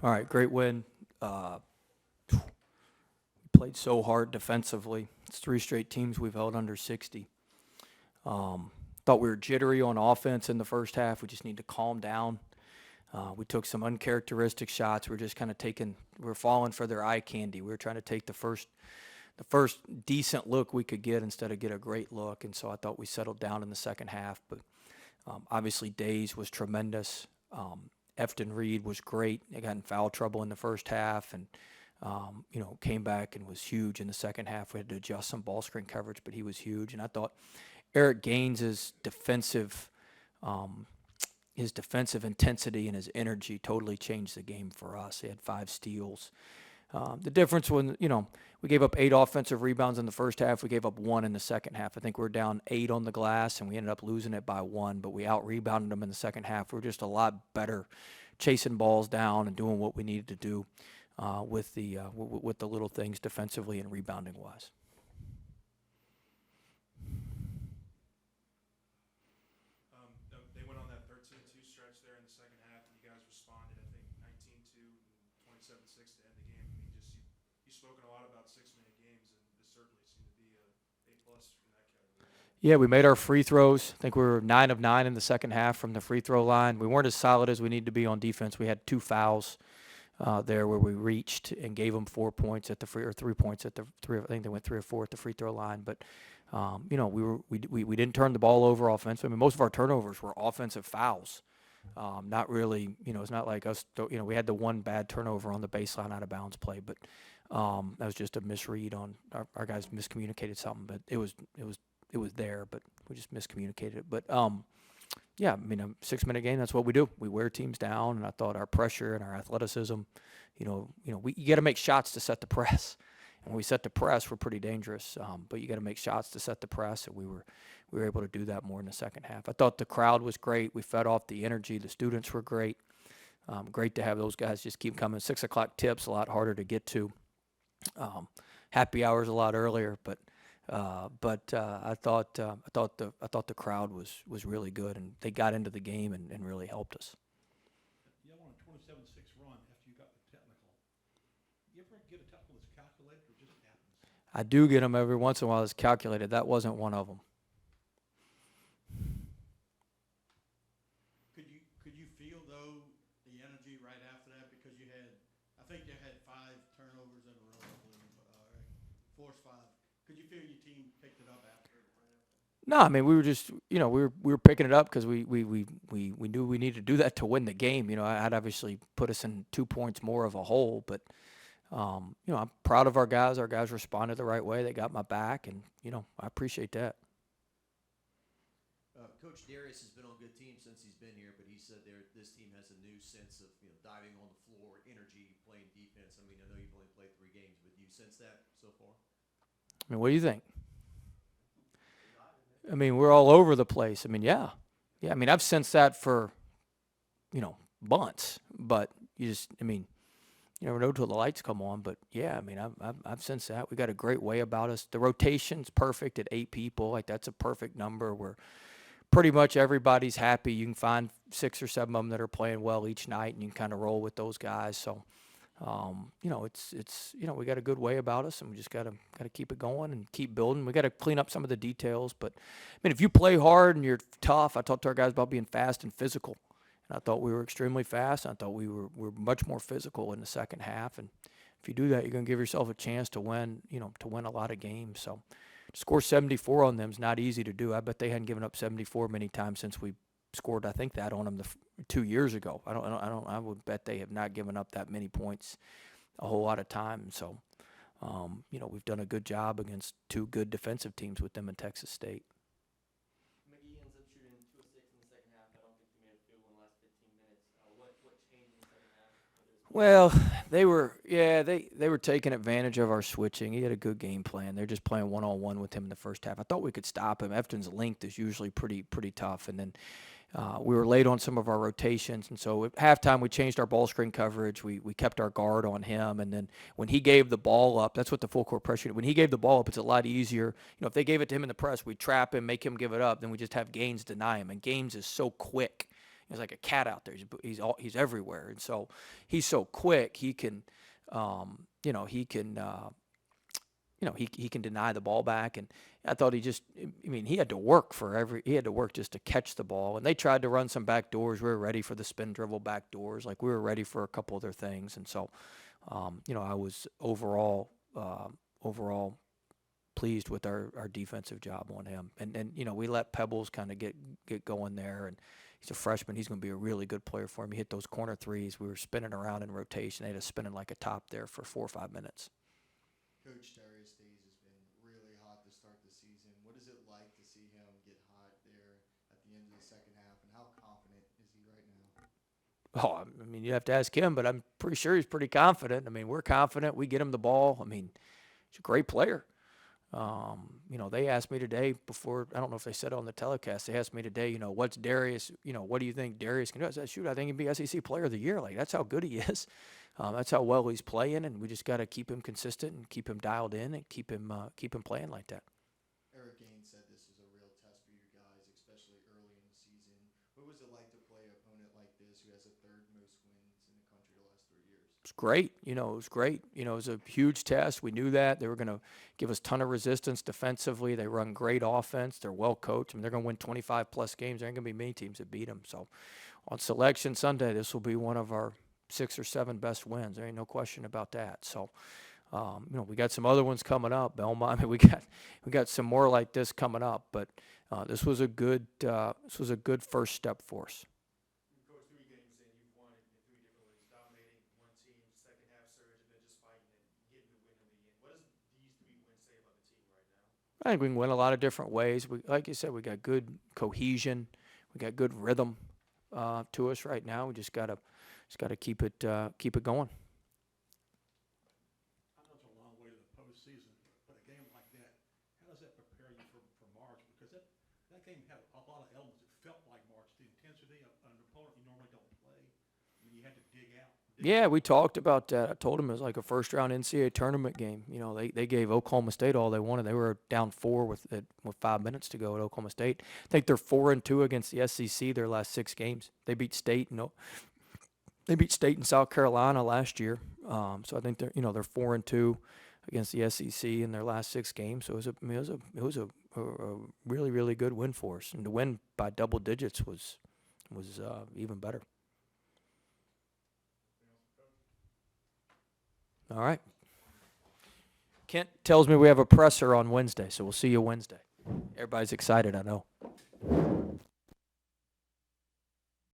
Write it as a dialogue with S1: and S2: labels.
S1: All right, great win. Played so hard defensively. It's 3 straight teams we've held under 60. Thought we were jittery on offense in the first half. We just need to calm down. We took some uncharacteristic shots. We're just kind of we're falling for their eye candy. We were trying to take the first decent look we could get instead of get a great look. And so I thought we settled down in the second half. But obviously Days was tremendous. Efton Reed was great. They got in foul trouble in the first half and, came back and was huge in the second half. We had to adjust some ball screen coverage, but he was huge. And I thought Eric Gaines's defensive intensity and his energy totally changed the game for us. He had 5 steals. The difference when, we gave up 8 offensive rebounds in the first half. We gave up 1 in the second half. I think we were down 8 on the glass, and we ended up losing it by 1, but we out-rebounded them in the second half. We were just a lot better chasing balls down and doing what we needed to do with the little things defensively and rebounding-wise.
S2: They went on that 13-2 stretch there in the second half, and you guys responded, I think, 19-2 and 27-6 to end the game. I mean, you've spoken a lot about 6-minute games, and this certainly seemed to be a plus in that category.
S1: Yeah, we made our free throws. I think we were 9 of 9 in the second half from the free throw line. We weren't as solid as we needed to be on defense. We had 2 fouls there where we reached and gave them 4 points at the 3 points at the I think they went 3 or 4 at the free throw line. But we didn't turn the ball over offensively. I mean, most of our turnovers were offensive fouls. Not really, it's not like us. We had the one bad turnover on the baseline out of bounds play, but that was just a misread on our guys miscommunicated something. But it was there, but we just miscommunicated it. But yeah, I mean, a 6-minute game, that's what we do. We wear teams down, and I thought our pressure and our athleticism, you got to make shots to set the press. And when we set the press, we're pretty dangerous. But you got to make shots to set the press, and we were able to do that more in the second half. I thought the crowd was great. We fed off the energy. The students were great. Great to have those guys just keep coming. 6 o'clock tips, a lot harder to get to. Happy hours a lot earlier, but I thought the crowd was really good, and they got into the game and really helped us.
S3: You went on a 27-6 run after you got the technical. You ever get a technical that's calculated or just happens?
S1: I do get them every once in a while. It's calculated. That wasn't one of them.
S3: Could you feel though the energy right after that because I think you had 5 turnovers in a row, I believe, forced 5. Could you feel your team picked it up after?
S1: No, I mean we were just we were picking it up because we knew we needed to do that to win the game. I'd obviously put us in 2 points more of a hole, but I'm proud of our guys. Our guys responded the right way. They got my back, and I appreciate that.
S4: Coach Darius has been on good teams since he's been here, but he said this team has a new sense of diving on the floor, energy, playing defense. I mean, I know you've only played 3 games, but do you sense that so far?
S1: I mean, what do you think? I mean, we're all over the place. I mean, yeah. I mean, I've sensed that for, months. But you never know till the lights come on. But yeah, I mean, I've sensed that. We got a great way about us. The rotation's perfect at 8 people. Like that's a perfect number. Where pretty much everybody's happy. You can find 6 or 7 of them that are playing well each night, and you can kind of roll with those guys. So. It's we got a good way about us, and we just gotta keep it going and keep building. We gotta clean up some of the details, but I mean, if you play hard and you're tough, I talked to our guys about being fast and physical, and I thought we were extremely fast. I thought we were much more physical in the second half, and if you do that, you're gonna give yourself a chance to win. To win a lot of games. So, to score 74 on them is not easy to do. I bet they hadn't given up 74 many times since we scored, I think, that on them 2 years ago. I would bet they have not given up that many points a whole lot of time. So, we've done a good job against 2 good defensive teams with them in Texas State.
S5: McGee ends up shooting 2 of 6 in the second half. I don't think they made a field goal in the last 15 minutes. What changed in the second half?
S1: Well, they were taking advantage of our switching. He had a good game plan. They're just playing one-on-one with him in the first half. I thought we could stop him. Efton's length is usually pretty tough, and then we were late on some of our rotations, and so at halftime we changed our ball screen coverage. We kept our guard on him, and then when he gave the ball up, that's what the full court pressure. When he gave the ball up, it's a lot easier. If they gave it to him in the press, we'd trap him, make him give it up, then we just have Gaines deny him, and Gaines is so quick. he's like a cat out there. He's everywhere, and so he's so quick. He can, you know, he can. He can deny the ball back, and I thought he had to work just to catch the ball, and they tried to run some back doors. We were ready for the spin dribble back doors, like we were ready for a couple other things, and so, I was overall pleased with our defensive job on him, and we let Pebbles kind of get going there, and he's a freshman. He's going to be a really good player for him. He hit those corner threes. We were spinning around in rotation. They had us spinning like a top there for 4 or 5 minutes.
S6: Coach Darius Days has been really hot to start the season. What is it like to see him get hot there at the end of the second half, and how confident is he right now?
S1: Oh, I mean, you have to ask him, but I'm pretty sure he's pretty confident. I mean, we're confident. We get him the ball. I mean, he's a great player. They asked me today before, I don't know if they said it on the telecast, they asked me today, what's Darius, what do you think Darius can do? I said, shoot, I think he'd be SEC Player of the Year. Like, that's how good he is. That's how well he's playing, and we just got to keep him consistent and keep him dialed in and keep him playing like that.
S6: Eric Gaines said this was a real test for you guys, especially early in the season. What was it like to play an opponent like this who has the third most wins in the country the last 3 years?
S1: It's great. It was great. It was a huge test. We knew that. They were going to give us a ton of resistance defensively. They run great offense. They're well coached. I mean, they're going to win 25-plus games. There ain't going to be many teams that beat them. So on Selection Sunday, this will be one of our 6 or 7 best wins. There ain't no question about that. So, we got some other ones coming up. Belmont. I mean, we got some more like this coming up. But this was a good first step for us.
S2: Coach, 3 games in, you've won it in 3 different ways, dominating one team, second half surge, and then just fighting and getting the win in the end. What does these 3 wins say about the team right now?
S1: I think we can win a lot of different ways. Like you said, we got good cohesion. We got good rhythm to us right now. We just gotta keep it going.
S3: I know it's a long way to the postseason, but a game like that, how does that prepare you for March? Because that game had a lot of elements. It felt like March. The intensity of an opponent you normally don't play. I mean, you had to dig out.
S1: Yeah, we talked about that. I told him it was like a first-round NCAA tournament game. They gave Oklahoma State all they wanted. They were down 4 with 5 minutes to go at Oklahoma State. I think they're 4-2 against the SEC their last 6 games. They beat State and South Carolina last year. So I think they're 4-2 against the SEC in their last 6 games. So it was a really, really good win for us. And to win by double digits was even better. All right. Kent tells me we have a presser on Wednesday, so we'll see you Wednesday. Everybody's excited, I know.